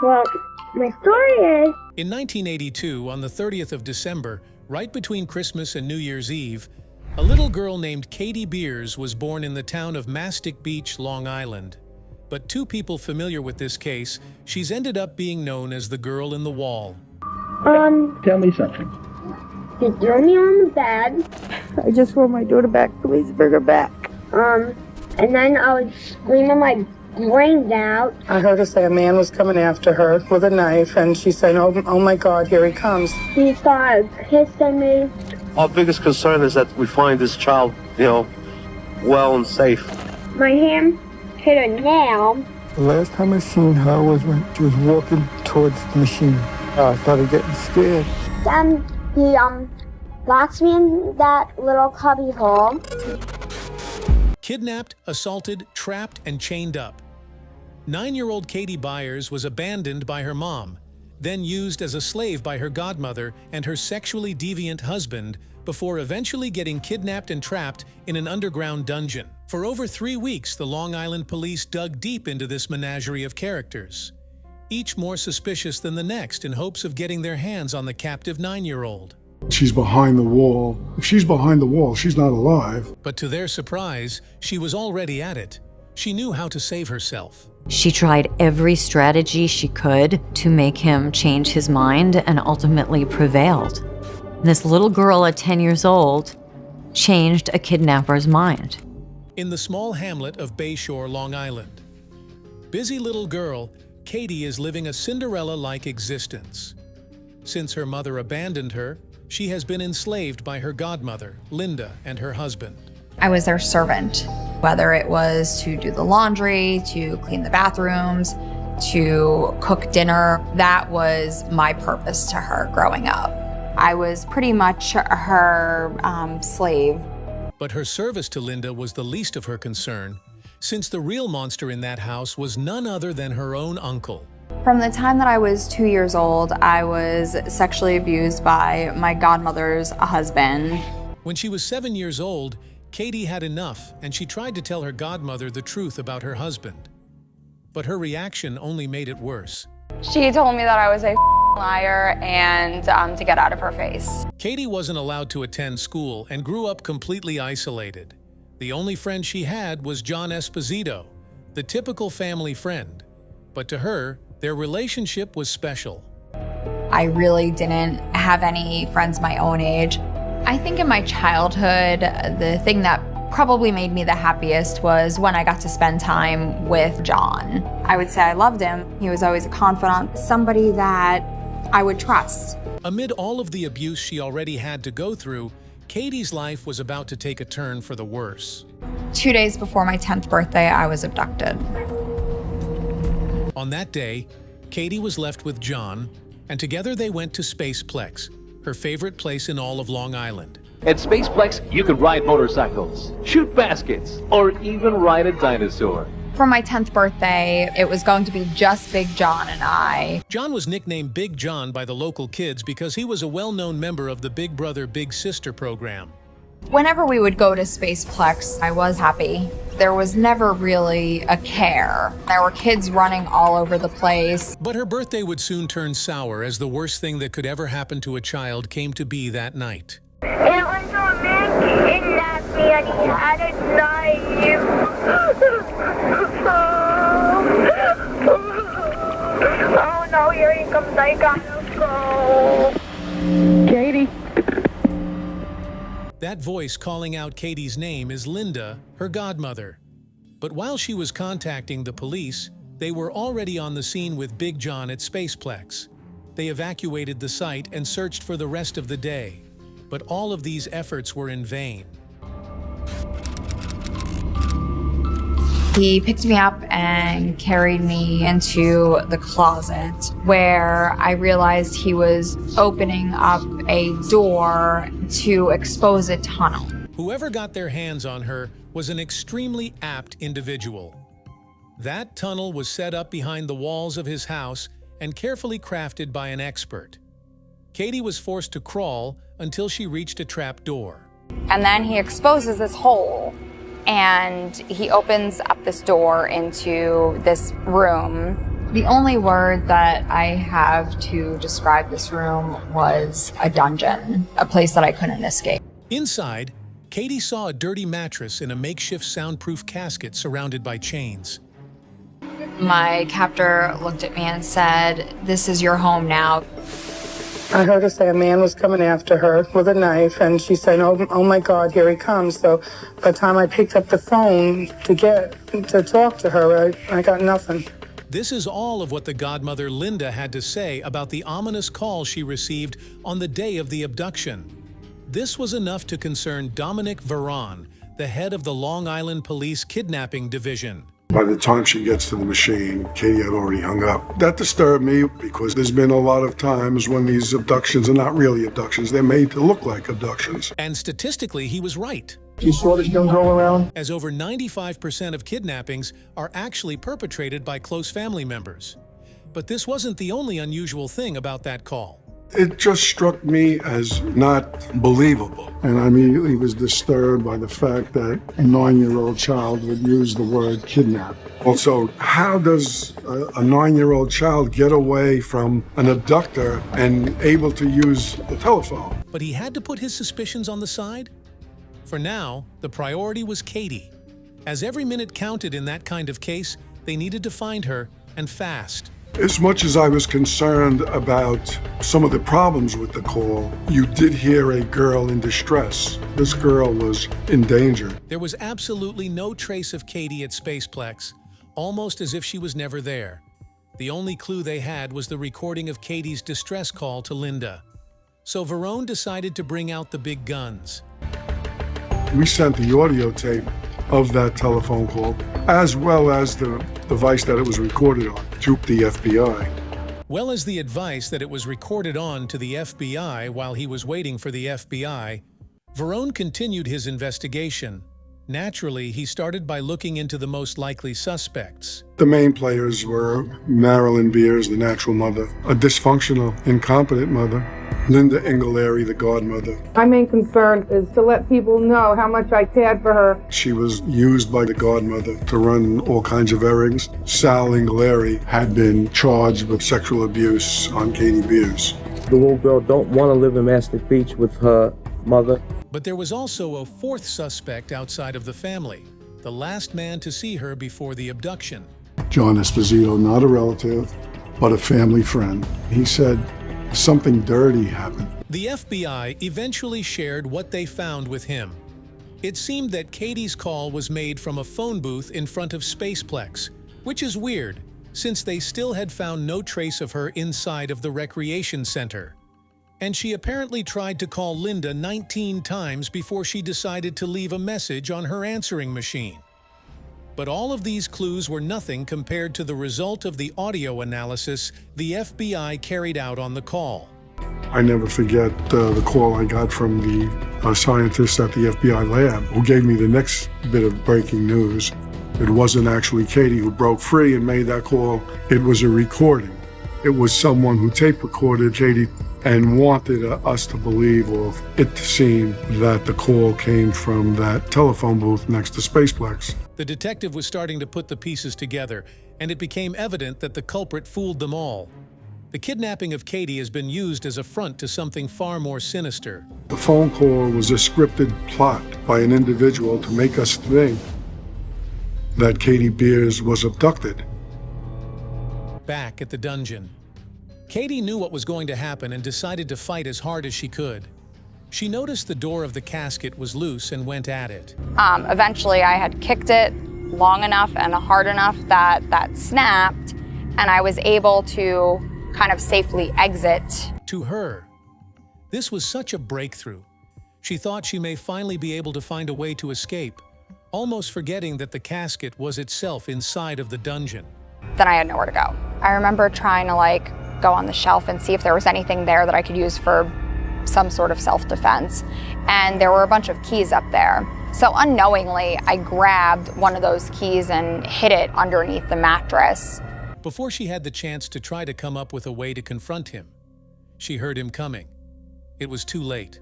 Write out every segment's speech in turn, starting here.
Well, my story is... In 1982, on the 30th of December, right between Christmas and New Year's Eve, a little girl named Katie Beers was born in the town of Mastic Beach, Long Island. But two people familiar with this case, she's ended up being known as the girl in the wall. Tell me something. She threw me on the bed. I just want my daughter back. Please bring her back. And then I was screaming my brains out. I heard her say a man was coming after her with a knife, and she said, oh my God, here he comes. He started kissing me. Our biggest concern is that we find this child, well and safe. My hand hit a nail. The last time I seen her was when she was walking towards the machine. I started getting scared. Then he locked me in that little cubby hole. Kidnapped, assaulted, trapped, and chained up. 9-year-old Katie Byers was abandoned by her mom, then used as a slave by her godmother and her sexually deviant husband, before eventually getting kidnapped and trapped in an underground dungeon. For over 3 weeks, the Long Island police dug deep into this menagerie of characters, each more suspicious than the next in hopes of getting their hands on the captive 9-year-old. She's behind the wall. If she's behind the wall, she's not alive. But to their surprise, she was already at it. She knew how to save herself. She tried every strategy she could to make him change his mind and ultimately prevailed. This little girl at 10 years old changed a kidnapper's mind. In the small hamlet of Bayshore, Long Island, busy little girl, Katie is living a Cinderella-like existence. Since her mother abandoned her, she has been enslaved by her godmother, Linda, and her husband. I was their servant, whether it was to do the laundry, to clean the bathrooms, to cook dinner. That was my purpose to her growing up. I was pretty much her slave. But her service to Linda was the least of her concern, since the real monster in that house was none other than her own uncle. From the time that I was 2 years old, I was sexually abused by my godmother's husband. When she was 7 years old, Katie had enough, and she tried to tell her godmother the truth about her husband. But her reaction only made it worse. She told me that I was a liar and to get out of her face. Katie wasn't allowed to attend school and grew up completely isolated. The only friend she had was John Esposito, the typical family friend. But to her, their relationship was special. I really didn't have any friends my own age. I think in my childhood, the thing that probably made me the happiest was when I got to spend time with John. I would say I loved him. He was always a confidant, somebody that I would trust. Amid all of the abuse she already had to go through, Katie's life was about to take a turn for the worse. 2 days before my 10th birthday, I was abducted. On that day, Katie was left with John, and together they went to Spaceplex, her favorite place in all of Long Island. At Spaceplex, you can ride motorcycles, shoot baskets, or even ride a dinosaur. For my 10th birthday, it was going to be just Big John and I. John was nicknamed Big John by the local kids because he was a well-known member of the Big Brother Big Sister program. Whenever we would go to Spaceplex, I was happy. There was never really a care. There were kids running all over the place. But her birthday would soon turn sour as the worst thing that could ever happen to a child came to be that night. It was a man kidnapped me and he had a knife. Oh no, here he comes, I gotta go. Katie. That voice calling out Katie's name is Linda, her godmother. But while she was contacting the police, they were already on the scene with Big John at Spaceplex. They evacuated the site and searched for the rest of the day. But all of these efforts were in vain. He picked me up and carried me into the closet where I realized he was opening up a door to expose a tunnel. Whoever got their hands on her was an extremely apt individual. That tunnel was set up behind the walls of his house and carefully crafted by an expert. Katie was forced to crawl until she reached a trap door. And then he exposes this hole and he opens up this door into this room The only word that I have to describe this room was a dungeon, a place that I couldn't escape. Inside, Katie saw a dirty mattress in a makeshift soundproof casket surrounded by chains. My captor looked at me and said, "This is your home now." I heard her say a man was coming after her with a knife, and she said, oh my God, here he comes. So by the time I picked up the phone to talk to her, I got nothing. This is all of what the godmother Linda had to say about the ominous call she received on the day of the abduction. This was enough to concern Dominic Veron, the head of the Long Island Police Kidnapping Division. By the time she gets to the machine, Katie had already hung up. That disturbed me because there's been a lot of times when these abductions are not really abductions. They're made to look like abductions. And statistically, he was right, You saw this young girl around? as over 95% of kidnappings are actually perpetrated by close family members. But this wasn't the only unusual thing about that call. It just struck me as not believable. And I immediately was disturbed by the fact that a 9-year-old child would use the word kidnap. Also, how does a 9-year-old child get away from an abductor and able to use the telephone? But he had to put his suspicions on the side. For now, the priority was Katie. As every minute counted in that kind of case, they needed to find her, and fast. As much as I was concerned about some of the problems with the call, you did hear a girl in distress. This girl was in danger. There was absolutely no trace of Katie at Spaceplex, almost as if she was never there. The only clue they had was the recording of Katie's distress call to Linda. So Verone decided to bring out the big guns. We sent the audio tape of that telephone call, as well as the device that it was recorded on, to the FBI. Well as the advice that it was recorded on to the FBI while he was waiting for the FBI, Verone continued his investigation. Naturally, he started by looking into the most likely suspects. The main players were Marilyn Beers, the natural mother, a dysfunctional, incompetent mother, Linda Engelary, the godmother. My main concern is to let people know how much I cared for her. She was used by the godmother to run all kinds of errands. Sal Engelary had been charged with sexual abuse on Katie Beers. The little girl don't want to live in Mastic Beach with her mother. But there was also a fourth suspect outside of the family, the last man to see her before the abduction. John Esposito, not a relative, but a family friend. He said something dirty happened. The FBI eventually shared what they found with him. It seemed that Katie's call was made from a phone booth in front of Spaceplex, which is weird, since they still had found no trace of her inside of the recreation center. And she apparently tried to call Linda 19 times before she decided to leave a message on her answering machine. But all of these clues were nothing compared to the result of the audio analysis the FBI carried out on the call. I never forget the call I got from the scientist at the FBI lab who gave me the next bit of breaking news. It wasn't actually Katie who broke free and made that call. It was a recording. It was someone who tape recorded Katie and wanted us to believe, or it to seem, that the call came from that telephone booth next to Spaceplex. The detective was starting to put the pieces together, and it became evident that the culprit fooled them all. The kidnapping of Katie has been used as a front to something far more sinister. The phone call was a scripted plot by an individual to make us think that Katie Beers was abducted. Back at the dungeon, Katie knew what was going to happen and decided to fight as hard as she could. She noticed the door of the casket was loose and went at it. Eventually, I had kicked it long enough and hard enough that that snapped, and I was able to kind of safely exit. To her, this was such a breakthrough. She thought she may finally be able to find a way to escape, almost forgetting that the casket was itself inside of the dungeon. Then I had nowhere to go. I remember trying to go on the shelf and see if there was anything there that I could use for some sort of self-defense. And there were a bunch of keys up there. So unknowingly, I grabbed one of those keys and hid it underneath the mattress. Before she had the chance to try to come up with a way to confront him, she heard him coming. It was too late.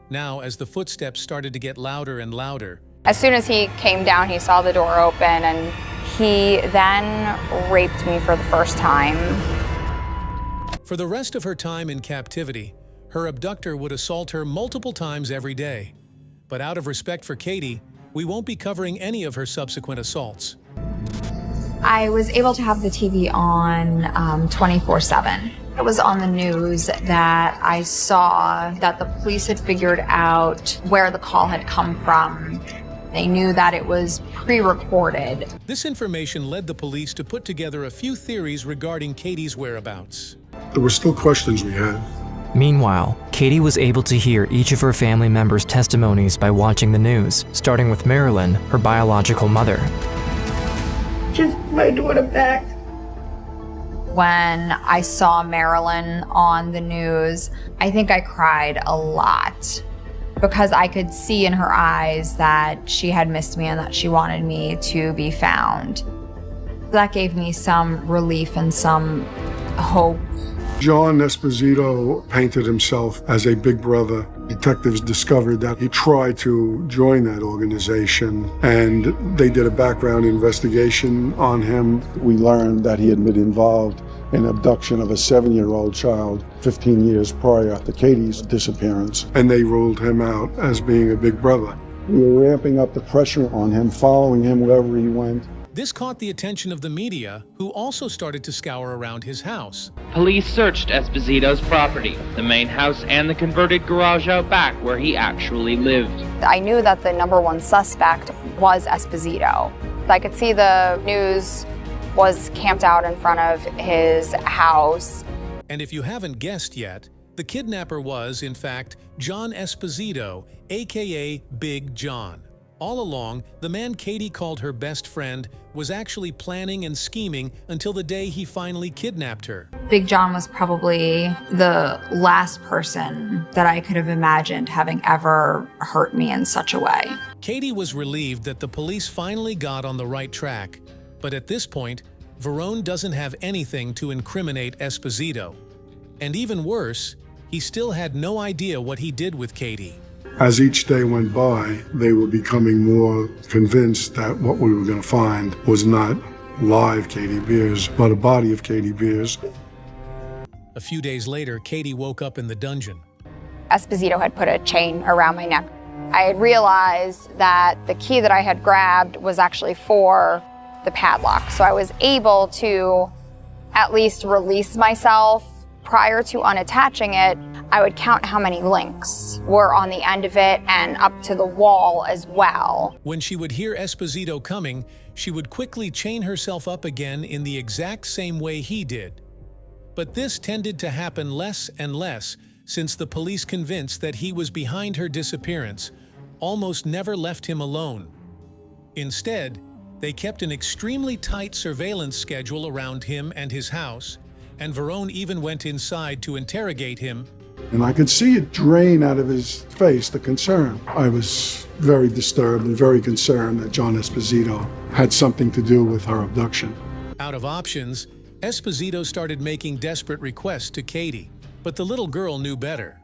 Now, as the footsteps started to get louder and louder, as soon as he came down, he saw the door open and He then raped me for the first time. For the rest of her time in captivity, her abductor would assault her multiple times every day. But out of respect for Katie, we won't be covering any of her subsequent assaults. I was able to have the TV on 24/7. It was on the news that I saw that the police had figured out where the call had come from. They knew that it was pre-recorded. This information led the police to put together a few theories regarding Katie's whereabouts. There were still questions we had. Meanwhile, Katie was able to hear each of her family members' testimonies by watching the news, starting with Marilyn, her biological mother. Just my daughter back. When I saw Marilyn on the news, I think I cried a lot because I could see in her eyes that she had missed me and that she wanted me to be found. That gave me some relief and some hope. John Esposito painted himself as a big brother. Detectives discovered that he tried to join that organization, and they did a background investigation on him. We learned that he had been involved in abduction of a 7-year-old child 15 years prior to Katie's disappearance, and they ruled him out as being a big brother. We were ramping up the pressure on him, following him wherever he went. This caught the attention of the media, who also started to scour around his house. Police searched Esposito's property, the main house and the converted garage out back where he actually lived. I knew that the #1 suspect was Esposito. I could see the news was camped out in front of his house. And if you haven't guessed yet, the kidnapper was, in fact, John Esposito, aka Big John. All along, the man Katie called her best friend was actually planning and scheming until the day he finally kidnapped her. Big John was probably the last person that I could have imagined having ever hurt me in such a way. Katie was relieved that the police finally got on the right track, but at this point, Verone doesn't have anything to incriminate Esposito. And even worse, he still had no idea what he did with Katie. As each day went by, they were becoming more convinced that what we were going to find was not live Katie Beers, but a body of Katie Beers. A few days later, Katie woke up in the dungeon. Esposito had put a chain around my neck. I had realized that the key that I had grabbed was actually for the padlock, so I was able to at least release myself. Prior to unattaching it, I would count how many links were on the end of it and up to the wall as well. When she would hear Esposito coming, she would quickly chain herself up again in the exact same way he did. But this tended to happen less and less since the police, convinced that he was behind her disappearance, almost never left him alone. Instead, they kept an extremely tight surveillance schedule around him and his house, and Verone even went inside to interrogate him. And I could see it drain out of his face, the concern. I was very disturbed and very concerned that John Esposito had something to do with her abduction. Out of options, Esposito started making desperate requests to Katie, but the little girl knew better.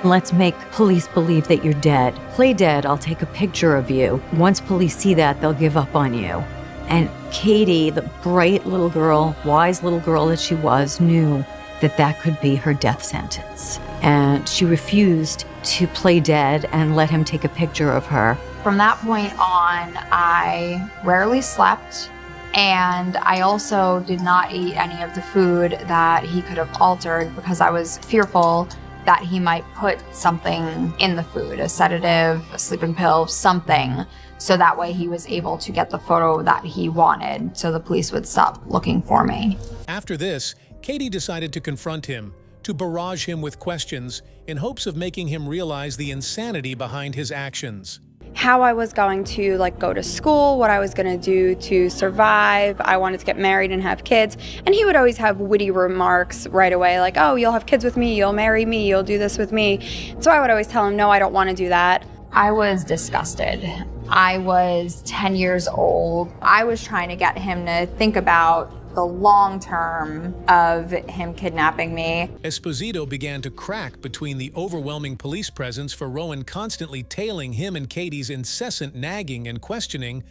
Let's make police believe that you're dead. Play dead, I'll take a picture of you. Once police see that, they'll give up on you. And Katie, the bright little girl, wise little girl that she was, knew that that could be her death sentence. And she refused to play dead and let him take a picture of her. From that point on, I rarely slept, and I also did not eat any of the food that he could have altered because I was fearful that he might put something in the food, a sedative, a sleeping pill, something, so that way he was able to get the photo that he wanted, so the police would stop looking for me. After this, Katie decided to confront him, to barrage him with questions in hopes of making him realize the insanity behind his actions. How I was going to go to school, what I was going to do to survive. I wanted to get married and have kids. And he would always have witty remarks right away, like, oh, you'll have kids with me, you'll marry me, you'll do this with me. So I would always tell him, no, I don't want to do that. I was disgusted. I was 10 years old. I was trying to get him to think about the long term of him kidnapping me. Esposito began to crack between the overwhelming police presence for Rowan constantly tailing him and Katie's incessant nagging and questioning.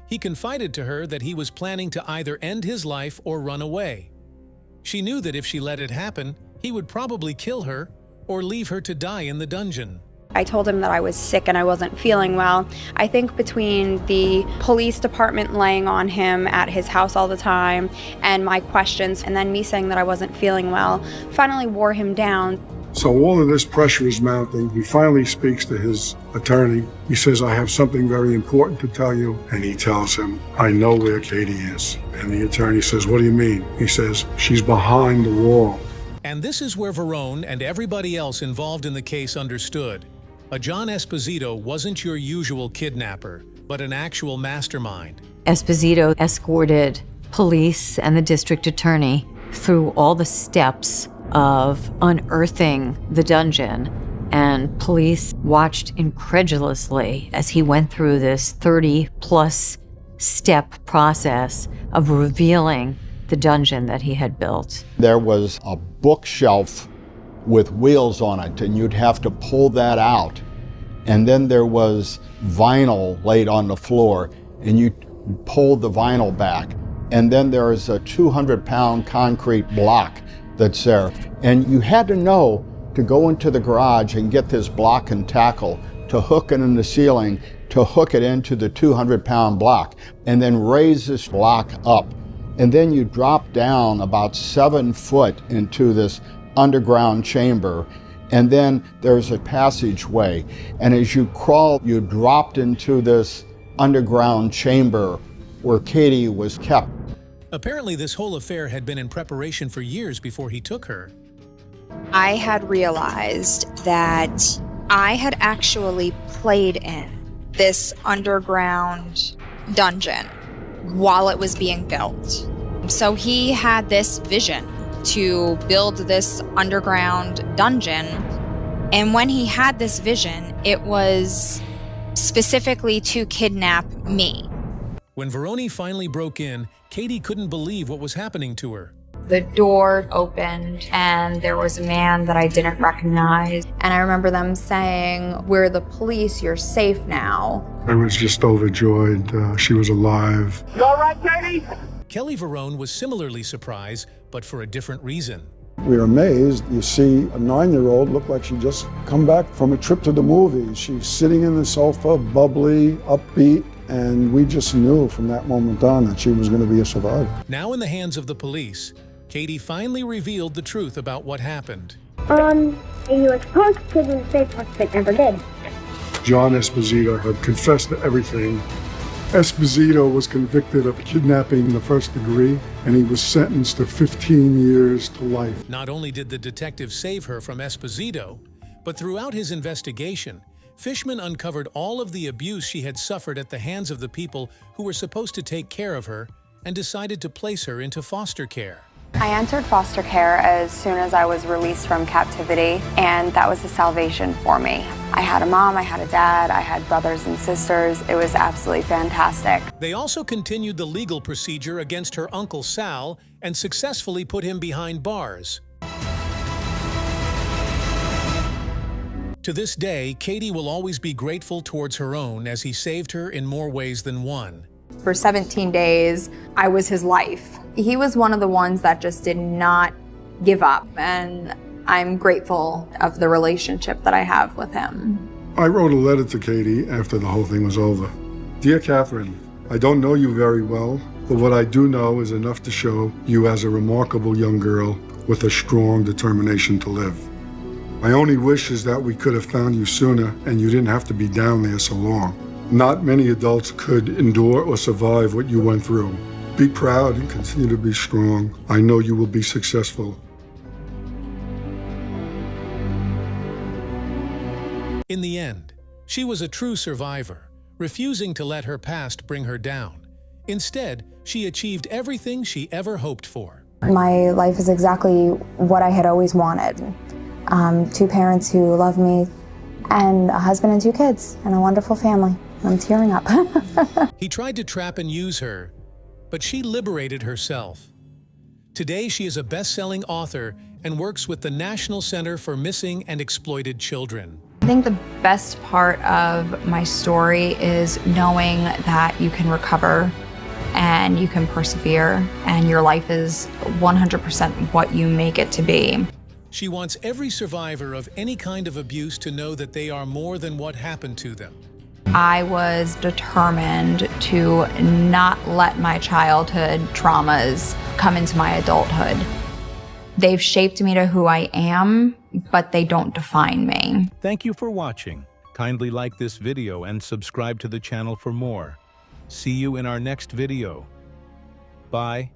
he confided to her that he was planning to either end his life or run away. She knew that if she let it happen, he would probably kill her or leave her to die in the dungeon. I told him that I was sick and I wasn't feeling well. I think between the police department laying on him at his house all the time and my questions and then me saying that I wasn't feeling well finally wore him down. So all of this pressure is mounting. He finally speaks to his attorney. He says, I have something very important to tell you. And he tells him, I know where Katie is. And the attorney says, what do you mean? He says, she's behind the wall. And this is where Verone and everybody else involved in the case understood. A John Esposito wasn't your usual kidnapper, but an actual mastermind. Esposito escorted police and the district attorney through all the steps of unearthing the dungeon, and police watched incredulously as he went through this 30-plus step process of revealing the dungeon that he had built. There was a bookshelf with wheels on it, and you'd have to pull that out. And then there was vinyl laid on the floor, and you pulled the vinyl back. And then there is a 200-pound concrete block that's there. And you had to know to go into the garage and get this block and tackle, to hook it in the ceiling, to hook it into the 200-pound block, and then raise this block up. And then you drop down about 7 foot into this underground chamber, and then there's a passageway, and as you crawl, you dropped into this underground chamber where Katie was kept. Apparently, this whole affair had been in preparation for years before he took her. I had realized that I had actually played in this underground dungeon while it was being built. So he had this vision to build this underground dungeon. And when he had this vision, it was specifically to kidnap me. When Verone finally broke in, Katie couldn't believe what was happening to her. The door opened and there was a man that I didn't recognize. And I remember them saying, we're the police, you're safe now. I was just overjoyed. She was alive. You all right, Katie? Kelly Verone was similarly surprised, but for a different reason. We were amazed. You see a 9-year-old look like she just come back from a trip to the movies. She's sitting in the sofa, bubbly, upbeat, and we just knew from that moment on that she was going to be a survivor. Now in the hands of the police, Katie finally revealed the truth about what happened. You were supposed to do the paperwork, but never did. John Esposito had confessed to everything. Esposito was convicted of kidnapping in the first degree, and he was sentenced to 15 years to life. Not only did the detective save her from Esposito, but throughout his investigation, Fishman uncovered all of the abuse she had suffered at the hands of the people who were supposed to take care of her and decided to place her into foster care. I entered foster care as soon as I was released from captivity, and that was a salvation for me. I had a mom, I had a dad, I had brothers and sisters. It was absolutely fantastic. They also continued the legal procedure against her uncle Sal and successfully put him behind bars. To this day, Katie will always be grateful towards her own as he saved her in more ways than one. For 17 days, I was his life. He was one of the ones that just did not give up, and I'm grateful of the relationship that I have with him. I wrote a letter to Katie after the whole thing was over. Dear Catherine, I don't know you very well, but what I do know is enough to show you as a remarkable young girl with a strong determination to live. My only wish is that we could have found you sooner and you didn't have to be down there so long. Not many adults could endure or survive what you went through. Be proud and continue to be strong. I know you will be successful. In the end, she was a true survivor, refusing to let her past bring her down. Instead, she achieved everything she ever hoped for. My life is exactly what I had always wanted. 2 parents who love me, and a husband and 2 kids, and a wonderful family. I'm tearing up. He tried to trap and use her, but she liberated herself. Today, she is a best-selling author and works with the National Center for Missing and Exploited Children. think the best part of my story is knowing that you can recover and you can persevere and your life is 100% what you make it to be. She wants every survivor of any kind of abuse to know that they are more than what happened to them. I was determined to not let my childhood traumas come into my adulthood. They've shaped me to who I am, but they don't define me. Thank you for watching. Kindly like this video and subscribe to the channel for more. See you in our next video. Bye.